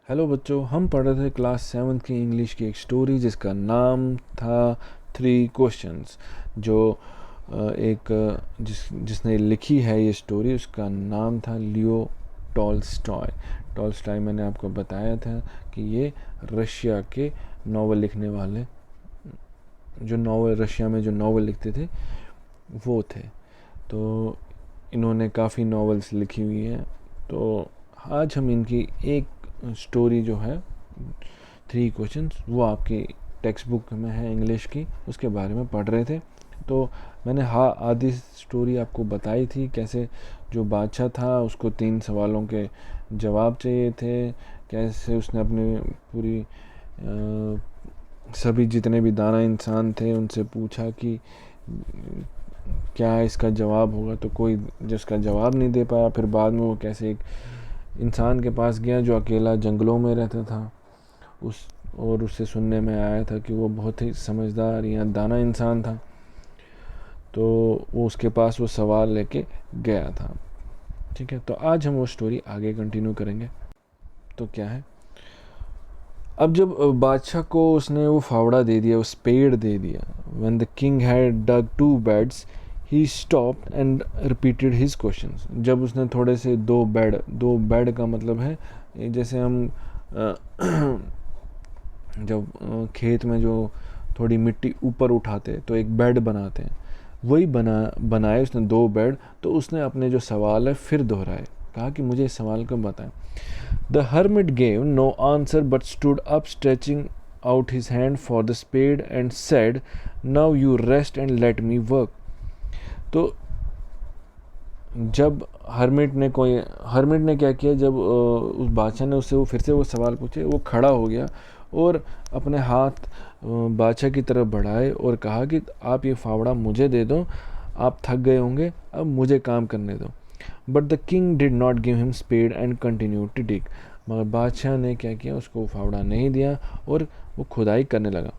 Hello बच्चों, हम पढ़ रहे थे क्लास 7 की इंग्लिश की एक स्टोरी जिसका नाम था 3 क्वेश्चंस। जो जिसने लिखी है ये स्टोरी, उसका नाम था लियो टॉल्स्टॉय। टॉल्स्टॉय मैंने आपको बताया था कि ये रशिया के नावल लिखने वाले, जो नावल रशिया में जो नावल लिखते थे वो थे। तो इन्होंने काफ़ी नावल्स लिखी हुई हैं। तो आज हम इनकी एक स्टोरी जो है 3 क्वेश्चंस, वो आपकी टेक्स्ट बुक में है इंग्लिश की, उसके बारे में पढ़ रहे थे। तो मैंने आधी स्टोरी आपको बताई थी, कैसे जो बादशाह था उसको 3 सवालों के जवाब चाहिए थे, कैसे उसने अपनी पूरी सभी जितने भी दाना इंसान थे उनसे पूछा कि क्या इसका जवाब होगा, तो कोई जिसका जवाब नहीं दे पाया। फिर बाद में वो कैसे एक इंसान के पास गया जो अकेला जंगलों में रहता था, और उससे सुनने में आया था कि वो बहुत ही समझदार या दाना इंसान था। तो वो उसके पास वो सवाल लेके गया था। ठीक है, तो आज हम वो स्टोरी आगे कंटिन्यू करेंगे। तो क्या है, अब जब बादशाह को उसने वो फावड़ा दे दिया, उस पेड़ दे दिया, when the king had dug 2 beds he stopped and repeated his questions. जब उसने थोड़े से 2 बेड का मतलब है जैसे हम जब खेत में जो थोड़ी मिट्टी ऊपर उठाते तो एक बेड बनाते हैं, वही बनाए उसने 2 बेड। तो उसने अपने जो सवाल है फिर दोहराए, कहा कि मुझे इस सवाल को बताएं। The hermit gave no answer but stood up, stretching out his hand for the spade and said, "Now you rest and let me work." तो जब हर्मिट ने क्या किया, जब उस बादशाह ने उससे वो फिर से वो सवाल पूछे, वो खड़ा हो गया और अपने हाथ बादशाह की तरफ बढ़ाए और कहा कि आप ये फावड़ा मुझे दे दो, आप थक गए होंगे, अब मुझे काम करने दो। But the king did not give him spade and continue to dig. मगर बादशाह ने क्या किया, उसको फावड़ा नहीं दिया और वो खुदाई करने लगा।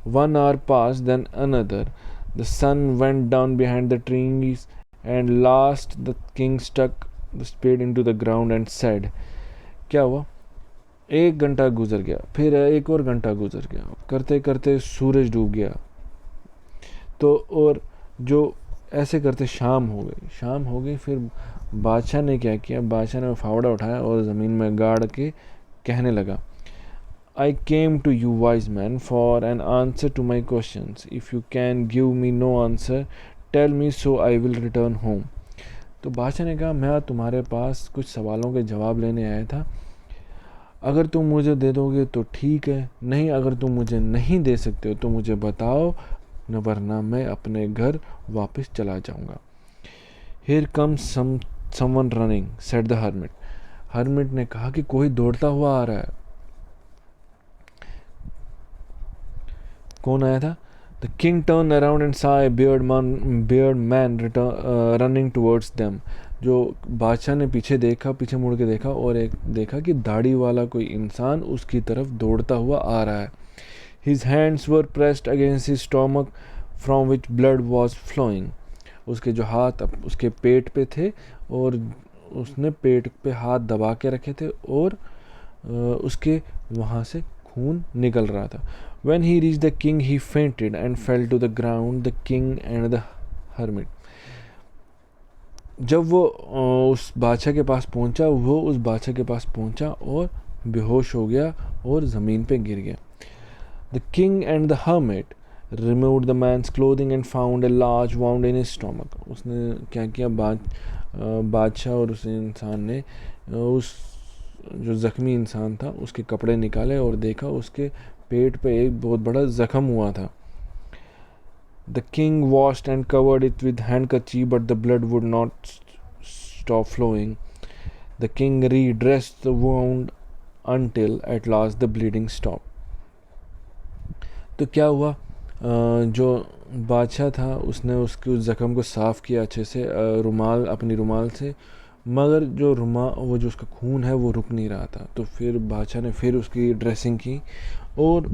1 hour passed, then another. The sun went down behind the trees, and last the king stuck the spade into the ground and said, क्या हुआ, 1 घंटा गुजर गया, फिर एक और घंटा गुजर गया, करते करते सूरज डूब गया। तो और जो ऐसे करते शाम हो गई। फिर बादशाह ने क्या किया, बादशाह ने फावड़ा उठाया और ज़मीन में गाड़ के कहने लगा, I came to you, wise man, for an answer to my questions. If you can give me no answer, tell me so I will return home. तो बादशाह ने कहा, मैं तुम्हारे पास कुछ सवालों के जवाब लेने आया था, अगर तुम मुझे दे दोगे तो ठीक है, नहीं अगर तुम मुझे नहीं दे सकते हो तो मुझे बताओ, न वरना मैं अपने घर वापस चला जाऊंगा। Here comes someone running, said the hermit. Hermit ने कहा कि कोई दौड़ता हुआ आ रहा है। कौन आया था? The king turned around and saw a bearded man running towards them. जो बादशाह ने पीछे मुड़ के देखा और एक देखा कि दाढ़ी वाला कोई इंसान उसकी तरफ दौड़ता हुआ आ रहा है। His hands were pressed against his stomach from which blood was flowing. उसके जो हाथ उसके पेट पे थे और उसने पेट पे हाथ दबा के रखे थे और उसके वहाँ से खून निकल रहा था। When he reached the king, he fainted and fell to the ground. The king and the hermit. जब वो उस बादशाह के पास पहुंचा, और बेहोश हो गया और ज़मीन पे गिर गया। The king and the hermit removed the man's clothing and found a large wound in his stomach. उसने क्या किया, बादशाह और उस इंसान ने उस जो ज़ख्मी इंसान था उसके कपड़े निकाले और देखा उसके पेट पे एक बहुत बड़ा ज़ख्म हुआ था। The king washed and covered it with handkerchief, but the blood would not stop flowing. The king redressed the wound until at last the bleeding stopped. तो क्या हुआ, जो बादशाह था उसने उसके उस ज़ख्म को साफ़ किया अच्छे से अपनी रुमाल से, मगर वो जो उसका खून है वो रुक नहीं रहा था। तो फिर बादशाह ने फिर उसकी ड्रेसिंग की और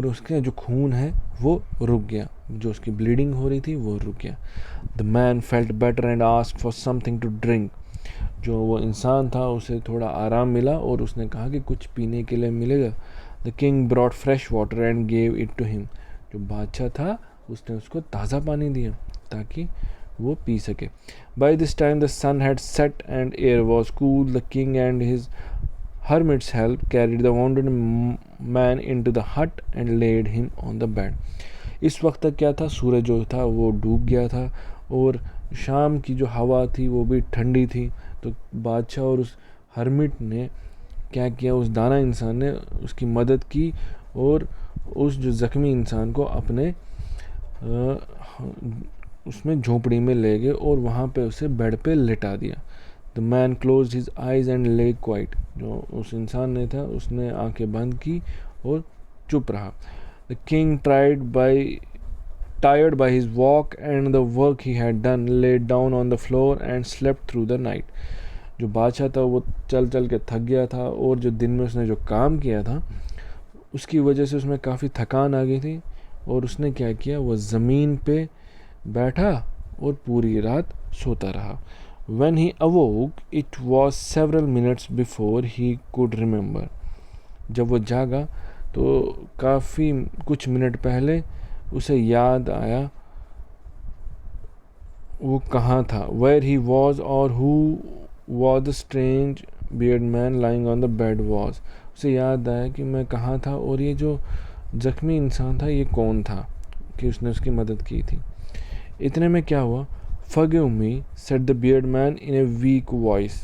उसके जो खून है वो रुक गया, जो उसकी ब्लीडिंग हो रही थी वो रुक गया। The man felt better and asked for something to drink. जो वो इंसान था उसे थोड़ा आराम मिला और उसने कहा कि कुछ पीने के लिए मिलेगा। The king brought fresh water and gave it to him. जो बादशाह था उसने उसको ताज़ा पानी दिया ताकि वो पी सके। By this time the sun had set and air was cool. The king and his hermit's help carried the wounded man into the hut and laid him on the bed. इस वक्त तक क्या था, सूरज जो था वो डूब गया था और शाम की जो हवा थी वो भी ठंडी थी। तो बादशाह और उस हर्मिट ने क्या किया, उस दाना इंसान ने उसकी मदद की और उस जो ज़ख्मी इंसान को अपने उसमें झोपड़ी में ले गए और वहाँ पे उसे बेड पे लिटा दिया। The man close his eyes and ले क्वाइट। जो उस इंसान ने था उसने आंखें बंद की और चुप रहा। The king tired by his walk and the work he had done, laid down on the floor and slept through the night. जो बादशाह था वो चल चल के थक गया था और जो दिन में उसने जो काम किया था उसकी वजह से उसमें काफ़ी थकान आ गई थी और उसने क्या किया, वो ज़मीन पे बैठा और पूरी रात सोता रहा। When he awoke, it was several minutes before he could remember. जब वो जागा तो काफ़ी कुछ मिनट पहले उसे याद आया वो कहाँ था। Where he was or who was the strange bearded man lying on the bed was. उसे याद आया कि मैं कहाँ था और ये जो ज़ख्मी इंसान था ये कौन था कि उसने उसकी मदद की थी। इतने में क्या हुआ, Forgive me, said the bearded man in a weak voice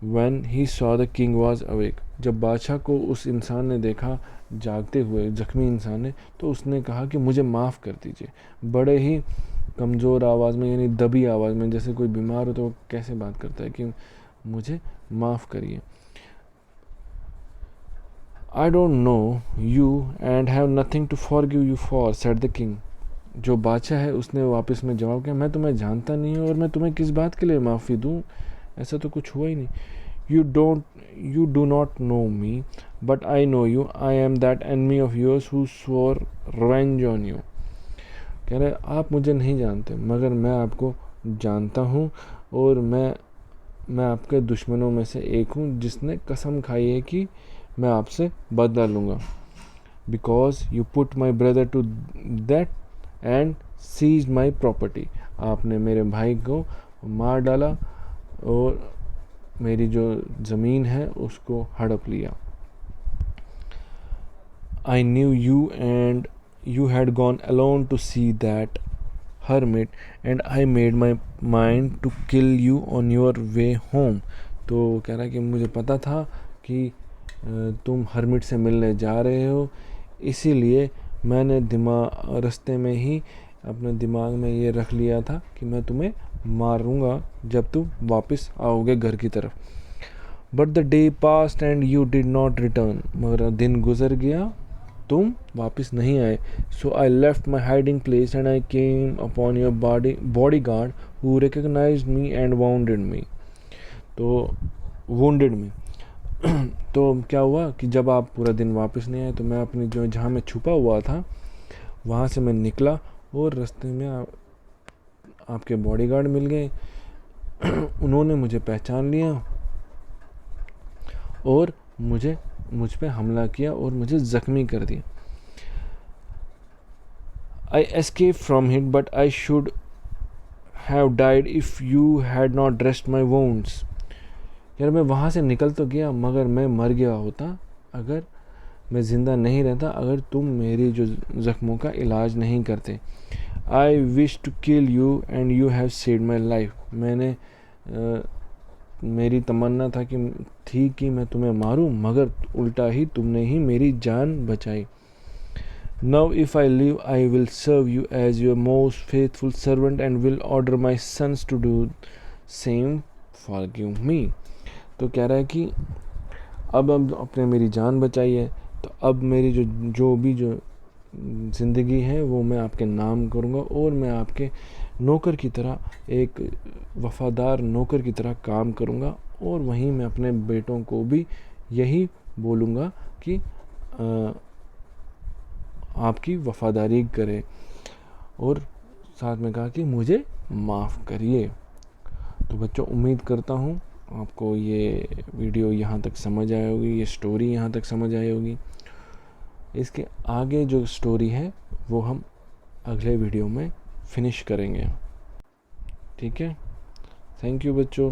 when he saw the king was awake. जब बादशाह को उस इंसान ने देखा जागते हुए, ज़ख्मी इंसान ने, तो उसने कहा कि मुझे माफ़ कर दीजिए। बड़े ही कमज़ोर आवाज़ में, यानी दबी आवाज़ में, जैसे कोई बीमार हो तो वो कैसे बात करता है कि मुझे माफ़ करिए। I don't know you and have nothing to forgive you for, said the king. जो बादशाह है उसने वापस में जवाब किया, मैं तुम्हें जानता नहीं हूँ और मैं तुम्हें किस बात के लिए माफ़ी दूँ, ऐसा तो कुछ हुआ ही नहीं। You do not know me, but I know you. I am that enemy of yours who swore revenge on you. कह रहे आप मुझे नहीं जानते मगर मैं आपको जानता हूँ और मैं आपके दुश्मनों में से एक हूँ जिसने कसम खाई है कि मैं आपसे बदला लूँगा। Because you put my brother to death and seize my property. आपने मेरे भाई को मार डाला और मेरी जो ज़मीन है उसको हड़प लिया। I knew you and you had gone alone to see that hermit and I made my mind to kill you on your way home. तो कह रहा है कि मुझे पता था कि तुम हर्मिट से मिलने जा रहे हो, इसीलिए मैंने रास्ते में ही अपने दिमाग में ये रख लिया था कि मैं तुम्हें मारूंगा जब तुम वापस आओगे घर की तरफ। But the day passed and you did not return. मगर दिन गुजर गया, तुम वापस नहीं आए। So I left my hiding place and I came upon your bodyguard who recognised me and wounded me. तो क्या हुआ कि जब आप पूरा दिन वापस नहीं आए तो मैं अपनी जो जहाँ मैं छुपा हुआ था वहाँ से मैं निकला और रास्ते में आपके बॉडीगार्ड मिल गए। उन्होंने मुझे पहचान लिया और मुझ पे हमला किया और मुझे ज़ख्मी कर दिया। I escape from it but I should have died if you had not dressed my wounds. यार मैं वहाँ से निकल तो गया मगर मैं मर गया होता अगर मैं ज़िंदा नहीं रहता अगर तुम मेरी जो ज़ख्मों का इलाज नहीं करते। I wish to kill you and you have saved my life. मेरी तमन्ना थी कि मैं तुम्हें मारूं मगर उल्टा ही तुमने ही मेरी जान बचाई। Now if I live I will serve you as your most faithful servant and will order my sons to do same forgive me. तो कह रहा है कि अब अपने मेरी जान बचाई है तो अब मेरी जो ज़िंदगी है वो मैं आपके नाम करूँगा और मैं आपके नौकर की तरह, एक वफ़ादार नौकर की तरह काम करूँगा और वहीं मैं अपने बेटों को भी यही बोलूँगा कि आपकी वफ़ादारी करें और साथ में कहा कि मुझे माफ़ करिए। तो बच्चों, उम्मीद करता हूँ आपको ये वीडियो यहाँ तक समझ आई होगी, ये स्टोरी यहाँ तक समझ आई होगी। इसके आगे जो स्टोरी है वो हम अगले वीडियो में फिनिश करेंगे। ठीक है, थैंक यू बच्चों।